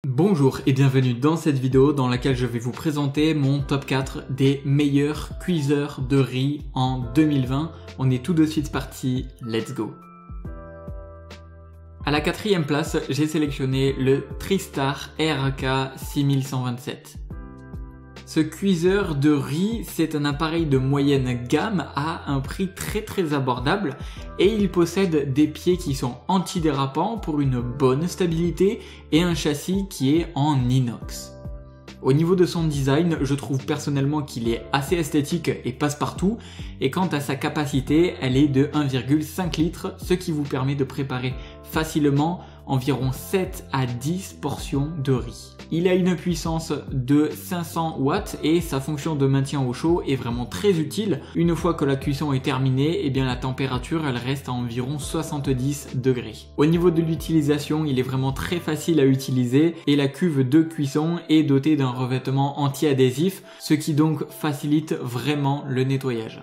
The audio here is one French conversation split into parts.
Bonjour et bienvenue dans cette vidéo dans laquelle je vais vous présenter mon top 4 des meilleurs cuiseurs de riz en 2020. On est tout de suite parti, let's go! À la quatrième place, j'ai sélectionné le Tristar RK6127. Ce cuiseur de riz, c'est un appareil de moyenne gamme à un prix très abordable et il possède des pieds qui sont antidérapants pour une bonne stabilité et un châssis qui est en inox. Au niveau de son design, je trouve personnellement qu'il est assez esthétique et passe-partout, et quant à sa capacité, elle est de 1,5 litres, ce qui vous permet de préparer facilement environ 7 à 10 portions de riz. Il a une puissance de 500 watts et sa fonction de maintien au chaud est vraiment très utile. Une fois que la cuisson est terminée, eh bien la température elle reste à environ 70 degrés. Au niveau de l'utilisation, il est vraiment très facile à utiliser et la cuve de cuisson est dotée d'un revêtement anti-adhésif, ce qui donc facilite vraiment le nettoyage.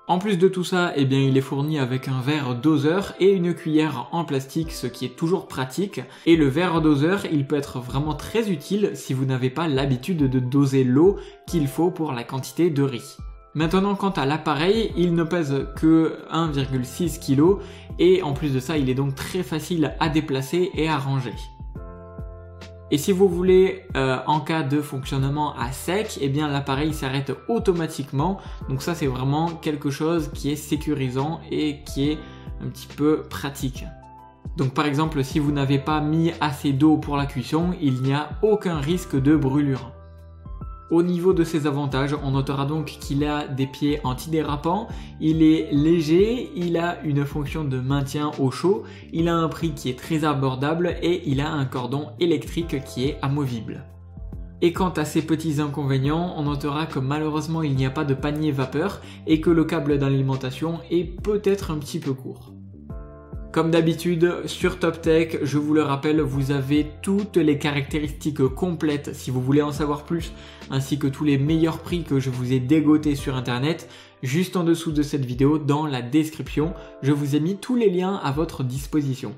En plus de tout ça, eh bien, il est fourni avec un verre doseur et une cuillère en plastique, ce qui est toujours pratique. Et le verre doseur, il peut être vraiment très utile si vous n'avez pas l'habitude de doser l'eau qu'il faut pour la quantité de riz. Maintenant, quant à l'appareil, il ne pèse que 1,6 kg et en plus de ça, il est donc très facile à déplacer et à ranger. Et si vous voulez, en cas de fonctionnement à sec, eh bien l'appareil s'arrête automatiquement. Donc ça c'est vraiment quelque chose qui est sécurisant et qui est un petit peu pratique. Donc par exemple, si vous n'avez pas mis assez d'eau pour la cuisson, il n'y a aucun risque de brûlure. Au niveau de ses avantages, on notera donc qu'il a des pieds antidérapants, il est léger, il a une fonction de maintien au chaud, il a un prix qui est très abordable et il a un cordon électrique qui est amovible. Et quant à ses petits inconvénients, on notera que malheureusement il n'y a pas de panier vapeur et que le câble d'alimentation est peut-être un petit peu court. Comme d'habitude, sur TopTech, je vous le rappelle, vous avez toutes les caractéristiques complètes si vous voulez en savoir plus, ainsi que tous les meilleurs prix que je vous ai dégotés sur internet. Juste en dessous de cette vidéo, dans la description, je vous ai mis tous les liens à votre disposition.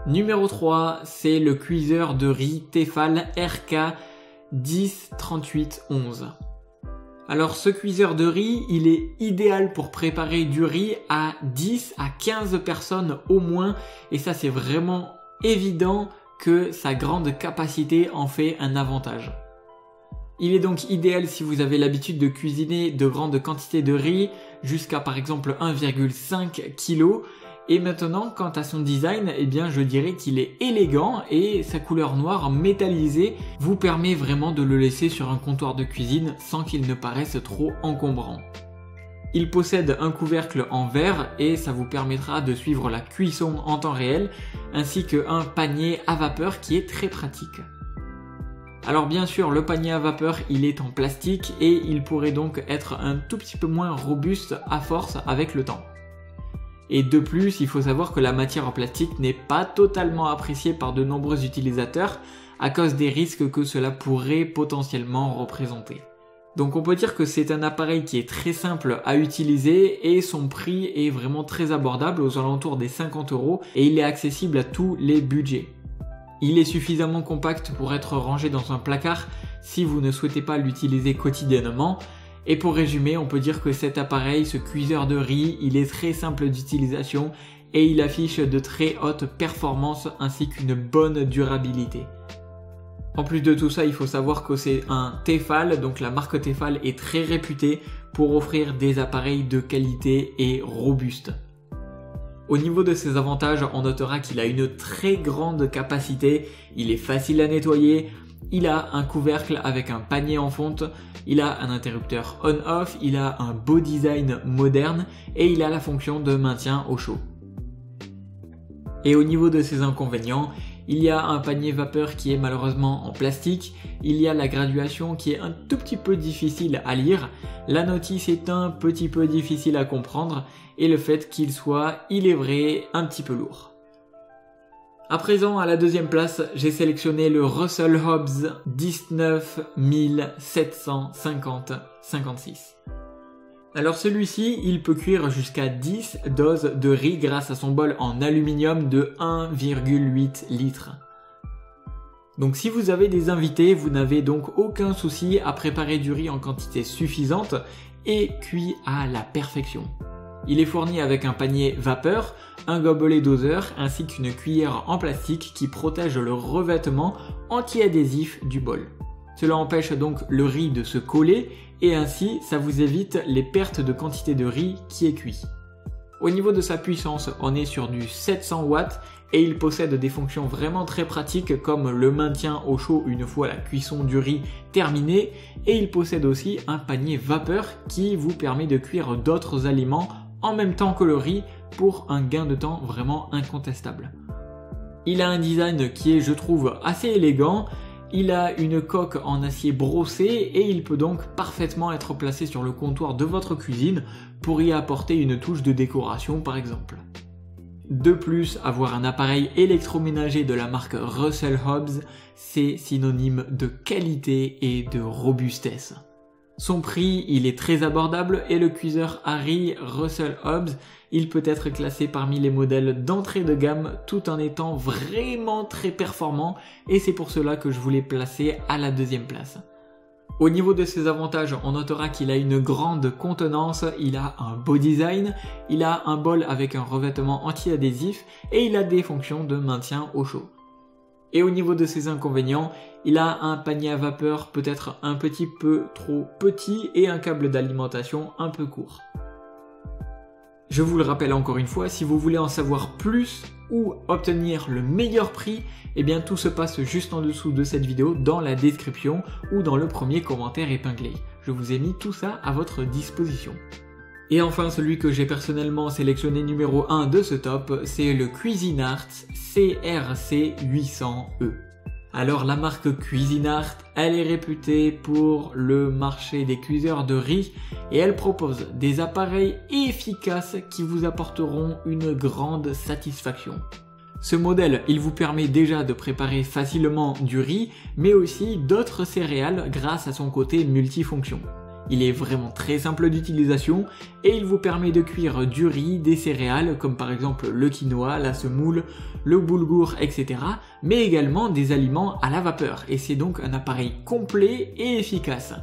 Numéro 3, c'est le cuiseur de riz Tefal RK103811. Alors ce cuiseur de riz, il est idéal pour préparer du riz à 10 à 15 personnes au moins, et ça c'est vraiment évident que sa grande capacité en fait un avantage. Il est donc idéal si vous avez l'habitude de cuisiner de grandes quantités de riz, jusqu'à par exemple 1,5 kg. Et maintenant, quant à son design, eh bien, je dirais qu'il est élégant et sa couleur noire métallisée vous permet vraiment de le laisser sur un comptoir de cuisine sans qu'il ne paraisse trop encombrant. Il possède un couvercle en verre et ça vous permettra de suivre la cuisson en temps réel, ainsi qu'un panier à vapeur qui est très pratique. Alors bien sûr, le panier à vapeur, il est en plastique et il pourrait donc être un tout petit peu moins robuste à force avec le temps. Et de plus, il faut savoir que la matière en plastique n'est pas totalement appréciée par de nombreux utilisateurs à cause des risques que cela pourrait potentiellement représenter. Donc on peut dire que c'est un appareil qui est très simple à utiliser et son prix est vraiment très abordable, aux alentours des 50 € et il est accessible à tous les budgets. Il est suffisamment compact pour être rangé dans un placard si vous ne souhaitez pas l'utiliser quotidiennement. Et pour résumer, on peut dire que cet appareil, ce cuiseur de riz, il est très simple d'utilisation et il affiche de très hautes performances ainsi qu'une bonne durabilité. En plus de tout ça, il faut savoir que c'est un Tefal, donc la marque Tefal est très réputée pour offrir des appareils de qualité et robustes. Au niveau de ses avantages, on notera qu'il a une très grande capacité, il est facile à nettoyer, il a un couvercle avec un panier en fonte, il a un interrupteur on-off, il a un beau design moderne et il a la fonction de maintien au chaud. Et au niveau de ses inconvénients, il y a un panier vapeur qui est malheureusement en plastique, il y a la graduation qui est un tout petit peu difficile à lire, la notice est un petit peu difficile à comprendre et le fait qu'il soit, il est vrai, un petit peu lourd. À présent, à la deuxième place, j'ai sélectionné le Russell Hobbs 19750-56. Alors celui-ci, il peut cuire jusqu'à 10 doses de riz grâce à son bol en aluminium de 1,8 litres. Donc si vous avez des invités, vous n'avez donc aucun souci à préparer du riz en quantité suffisante et cuit à la perfection. Il est fourni avec un panier vapeur, un gobelet doseur ainsi qu'une cuillère en plastique qui protège le revêtement anti-adhésif du bol. Cela empêche donc le riz de se coller et ainsi ça vous évite les pertes de quantité de riz qui est cuit. Au niveau de sa puissance, on est sur du 700 watts et il possède des fonctions vraiment très pratiques comme le maintien au chaud une fois la cuisson du riz terminée et il possède aussi un panier vapeur qui vous permet de cuire d'autres aliments en même temps que le riz pour un gain de temps vraiment incontestable. Il a un design qui est, je trouve, assez élégant. Il a une coque en acier brossé et il peut donc parfaitement être placé sur le comptoir de votre cuisine pour y apporter une touche de décoration par exemple. De plus, avoir un appareil électroménager de la marque Russell Hobbs, c'est synonyme de qualité et de robustesse. Son prix, il est très abordable et le cuiseur à riz Russell Hobbs, il peut être classé parmi les modèles d'entrée de gamme tout en étant vraiment très performant et c'est pour cela que je voulais placer à la deuxième place. Au niveau de ses avantages, on notera qu'il a une grande contenance, il a un beau design, il a un bol avec un revêtement anti-adhésif et il a des fonctions de maintien au chaud. Et au niveau de ses inconvénients, il a un panier à vapeur peut-être un petit peu trop petit et un câble d'alimentation un peu court. Je vous le rappelle encore une fois, si vous voulez en savoir plus ou obtenir le meilleur prix, eh bien tout se passe juste en dessous de cette vidéo dans la description ou dans le premier commentaire épinglé. Je vous ai mis tout ça à votre disposition. Et enfin, celui que j'ai personnellement sélectionné numéro 1 de ce top, c'est le Cuisinart CRC800E. Alors la marque Cuisinart, elle est réputée pour le marché des cuiseurs de riz et elle propose des appareils efficaces qui vous apporteront une grande satisfaction. Ce modèle, il vous permet déjà de préparer facilement du riz, mais aussi d'autres céréales grâce à son côté multifonction. Il est vraiment très simple d'utilisation et il vous permet de cuire du riz, des céréales comme par exemple le quinoa, la semoule, le boulgour, etc. mais également des aliments à la vapeur et c'est donc un appareil complet et efficace.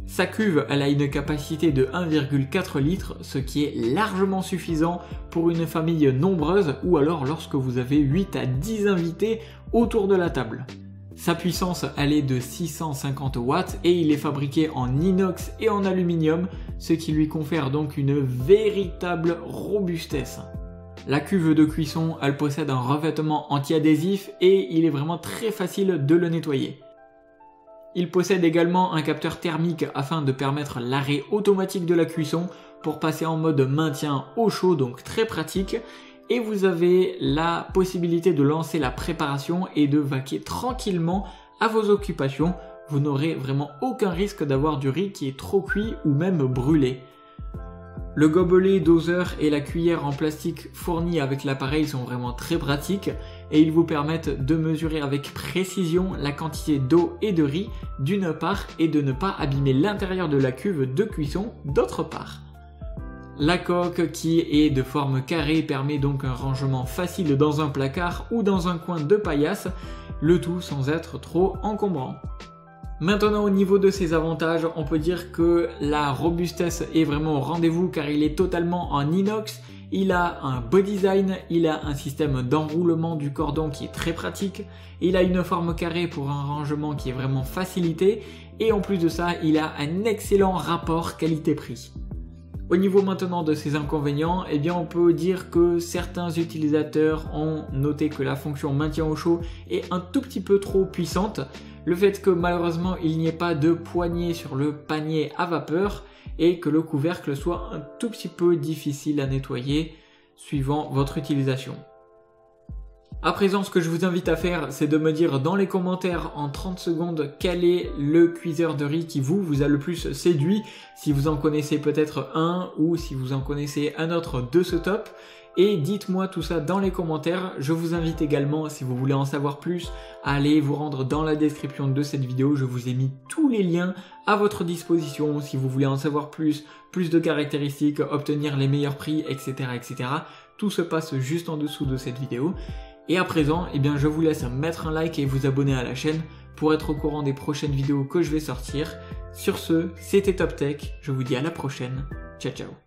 Sa cuve, elle a une capacité de 1,4 litres, ce qui est largement suffisant pour une famille nombreuse ou alors lorsque vous avez 8 à 10 invités autour de la table. Sa puissance, elle est de 650 watts et il est fabriqué en inox et en aluminium, ce qui lui confère donc une véritable robustesse. La cuve de cuisson, elle possède un revêtement anti-adhésif et il est vraiment très facile de le nettoyer. Il possède également un capteur thermique afin de permettre l'arrêt automatique de la cuisson pour passer en mode maintien au chaud, donc très pratique. Et vous avez la possibilité de lancer la préparation et de vaquer tranquillement à vos occupations. Vous n'aurez vraiment aucun risque d'avoir du riz qui est trop cuit ou même brûlé. Le gobelet doseur et la cuillère en plastique fournis avec l'appareil sont vraiment très pratiques et ils vous permettent de mesurer avec précision la quantité d'eau et de riz d'une part et de ne pas abîmer l'intérieur de la cuve de cuisson d'autre part. La coque qui est de forme carrée permet donc un rangement facile dans un placard ou dans un coin de paillasse, le tout sans être trop encombrant. Maintenant au niveau de ses avantages, on peut dire que la robustesse est vraiment au rendez-vous car il est totalement en inox, il a un beau design, il a un système d'enroulement du cordon qui est très pratique, il a une forme carrée pour un rangement qui est vraiment facilité et en plus de ça, il a un excellent rapport qualité-prix. Au niveau maintenant de ses inconvénients, eh bien on peut dire que certains utilisateurs ont noté que la fonction maintien au chaud est un tout petit peu trop puissante. Le fait que malheureusement il n'y ait pas de poignée sur le panier à vapeur et que le couvercle soit un tout petit peu difficile à nettoyer suivant votre utilisation. À présent, ce que je vous invite à faire, c'est de me dire dans les commentaires en 30 secondes quel est le cuiseur de riz qui vous a le plus séduit, si vous en connaissez peut-être un ou si vous en connaissez un autre de ce top. Et dites-moi tout ça dans les commentaires. Je vous invite également, si vous voulez en savoir plus, à aller vous rendre dans la description de cette vidéo. Je vous ai mis tous les liens à votre disposition si vous voulez en savoir plus de caractéristiques, obtenir les meilleurs prix, etc. etc. Tout se passe juste en dessous de cette vidéo. Et à présent, eh bien, je vous laisse mettre un like et vous abonner à la chaîne pour être au courant des prochaines vidéos que je vais sortir. Sur ce, c'était Top Tech, je vous dis à la prochaine, ciao ciao.